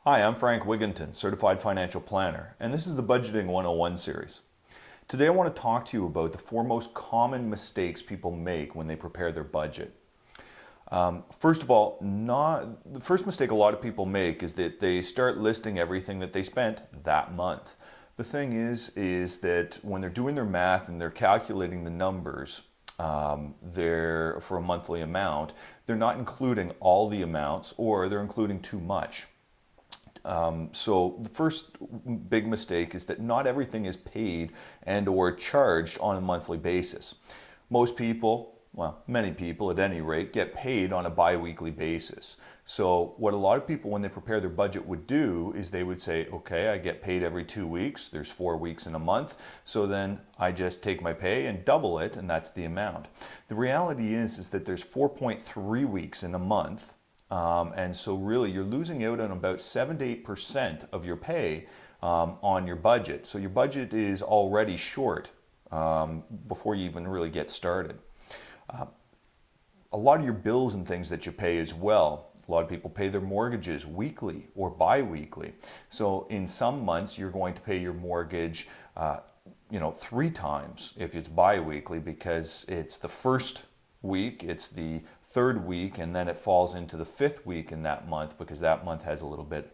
Hi, I'm Frank Wigginton, Certified Financial Planner, and this is the Budgeting 101 series. Today I want to talk to you about the four most common mistakes people make when they prepare their budget. First of all, the first mistake a lot of people make is that they start listing everything that they spent that month. The thing is that when they're doing their math and they're calculating the numbers, for a monthly amount, they're not including all the amounts, or they're including too much. So the first big mistake is that not everything is paid and or charged on a monthly basis. Most people, well, many people at any rate, get paid on a bi-weekly basis. So what a lot of people when they prepare their budget would do is they would say, okay, I get paid every 2 weeks, there's 4 weeks in a month, so then I just take my pay and double it, and that's the amount. The reality is that there's 4.3 weeks in a month. And so really you're losing out on about 7 to 8% of your pay on your budget. So your budget is already short before you even really get started. A lot of your bills and things that you pay as well. A lot of people pay their mortgages weekly or bi-weekly. So in some months you're going to pay your mortgage 3 times if it's bi-weekly, because it's the first week, it's the third week, and then it falls into the 5th week in that month, because that month has a little bit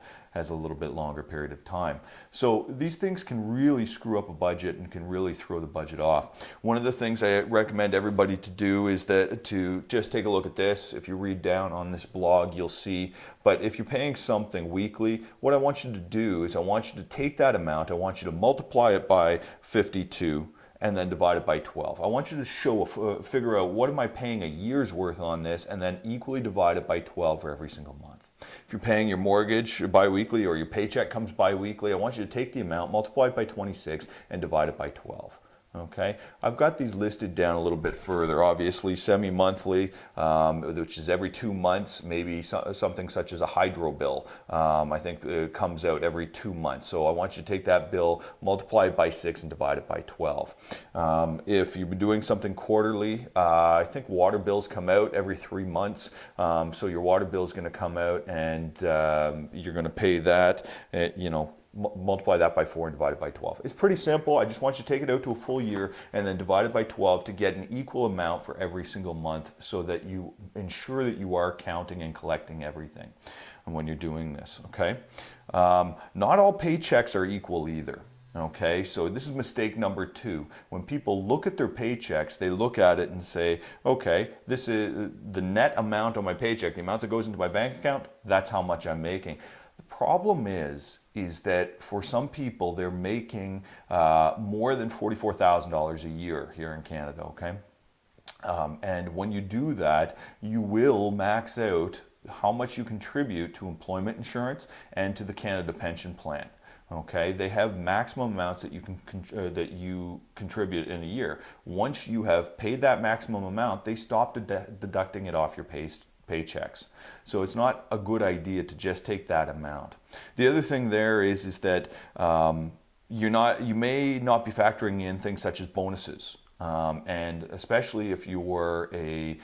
longer period of time. So these things can really screw up a budget and can really throw the budget off. One of the things I recommend everybody to do is to just take a look at this. If you read down on this blog, you'll see. But if you're paying something weekly, what I want you to do is I want you to take that amount, I want you to multiply it by 52, and then divide it by 12. I want you to figure out what am I paying a year's worth on this, and then equally divide it by 12 for every single month. If you're paying your mortgage bi-weekly or your paycheck comes bi-weekly, I want you to take the amount, multiply it by 26, and divide it by 12. Okay, I've got these listed down a little bit further. Obviously, semi-monthly, which is every 2 months, maybe something such as a hydro bill. I think it comes out every 2 months. So I want you to take that bill, multiply it by 6, and divide it by 12. If you've been doing something quarterly, I think water bills come out every 3 months. So your water bill is going to come out, and you're going to pay that. Multiply that by 4 and divide it by 12. It's pretty simple. I just want you to take it out to a full year and then divide it by 12 to get an equal amount for every single month, so that you ensure that you are counting and collecting everything when you're doing this, okay? Not all paychecks are equal either. Okay, so this is mistake number 2. When people look at their paychecks, they look at it and say, okay, this is the net amount on my paycheck, the amount that goes into my bank account, that's how much I'm making. The problem is that for some people, they're making more than $44,000 a year here in Canada, okay? And when you do that, you will max out how much you contribute to employment insurance and to the Canada Pension Plan. Okay, they have maximum amounts that you contribute in a year. Once you have paid that maximum amount, they stop deducting it off your paychecks. So it's not a good idea to just take that amount. The other thing there is that you may not be factoring in things such as bonuses. And especially if you were a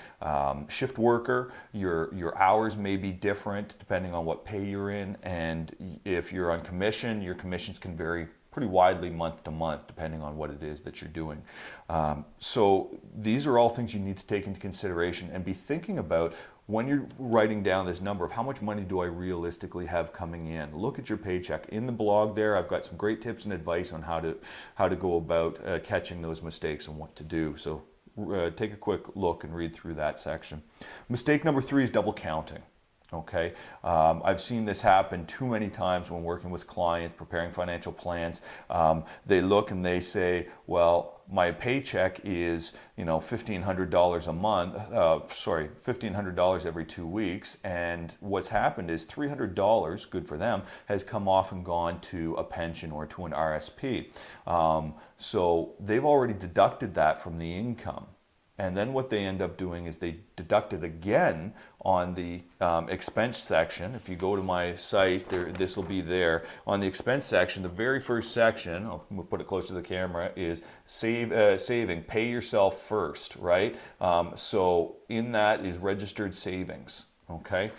shift worker, your hours may be different depending on what pay you're in. And if you're on commission, your commissions can vary pretty widely month to month depending on what it is that you're doing. So these are all things you need to take into consideration and be thinking about when you're writing down this number of how much money do I realistically have coming in. Look at your paycheck. In the blog there, I've got some great tips and advice on how to go about catching those mistakes and what to do. So take a quick look and read through that section. Mistake number 3 is double counting. Okay, I've seen this happen too many times when working with clients, preparing financial plans. They look and they say, well, my paycheck is, $1,500 a month, $1,500 every 2 weeks. And what's happened is $300, good for them, has come off and gone to a pension or to an RSP. So they've already deducted that from the income. And then what they end up doing is they deduct it again on the expense section. If you go to my site, this will be there. On the expense section, the very first section, I'll put it close to the camera, is saving, pay yourself first, right? So in that is registered savings, okay?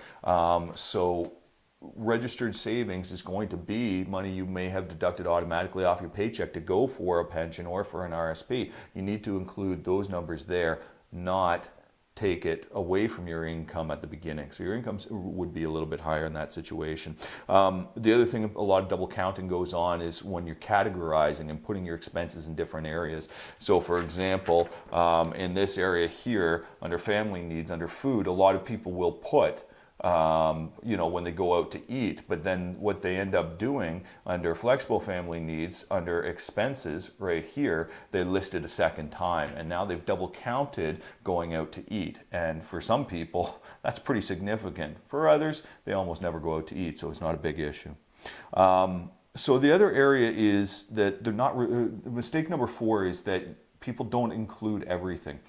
So registered savings is going to be money you may have deducted automatically off your paycheck to go for a pension or for an RSP. You need to include those numbers there, not take it away from your income at the beginning. So your income would be a little bit higher in that situation. The other thing a lot of double counting goes on is when you're categorizing and putting your expenses in different areas. So for example, in this area here, under family needs, under food, a lot of people will put when they go out to eat, but then what they end up doing under flexible family needs, under expenses right here, they list it a second time, and now they've double counted going out to eat. And for some people, that's pretty significant. For others, they almost never go out to eat, so it's not a big issue. So the other area is that they're not, mistake number 4 is that people don't include everything.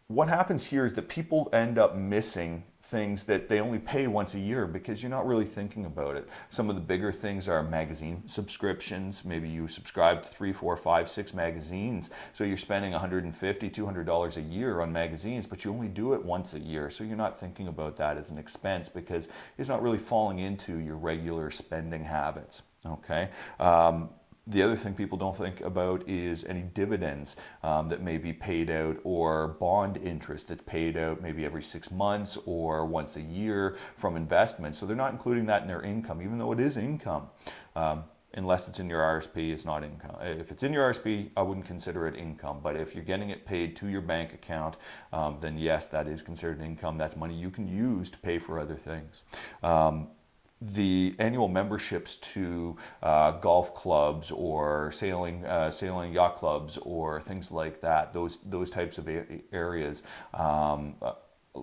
What happens here is that people end up missing things that they only pay once a year because you're not really thinking about it. Some of the bigger things are magazine subscriptions. Maybe you subscribe to 3, 4, 5, 6 magazines. So you're spending $150, $200 a year on magazines, but you only do it once a year. So you're not thinking about that as an expense because it's not really falling into your regular spending habits. Okay. The other thing people don't think about is any dividends that may be paid out, or bond interest that's paid out maybe every 6 months or once a year from investments. So they're not including that in their income, even though it is income. Unless it's in your RSP, it's not income. If it's in your RSP, I wouldn't consider it income. But if you're getting it paid to your bank account, then yes, that is considered income. That's money you can use to pay for other things. The annual memberships to golf clubs or sailing yacht clubs or things like that, those types of areas, a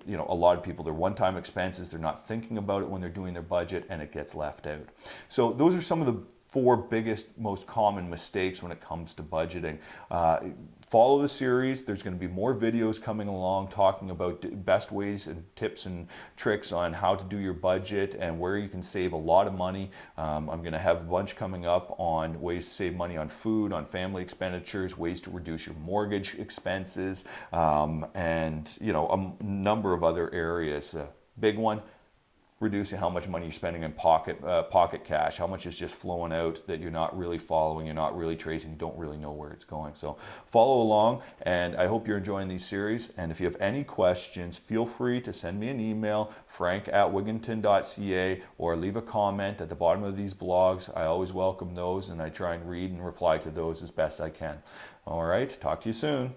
lot of people, they're one-time expenses, they're not thinking about it when they're doing their budget, and it gets left out. So those are some of the 4 biggest, most common mistakes when it comes to budgeting. Follow the series. There's going to be more videos coming along talking about best ways and tips and tricks on how to do your budget and where you can save a lot of money. I'm going to have a bunch coming up on ways to save money on food, on family expenditures, ways to reduce your mortgage expenses, and a number of other areas. Big one, reducing how much money you're spending in pocket cash, how much is just flowing out that you're not really following, you're not really tracing, you don't really know where it's going. So follow along, and I hope you're enjoying these series. And if you have any questions, feel free to send me an email, frank@wigginton.ca, or leave a comment at the bottom of these blogs. I always welcome those, and I try and read and reply to those as best I can. All right, talk to you soon.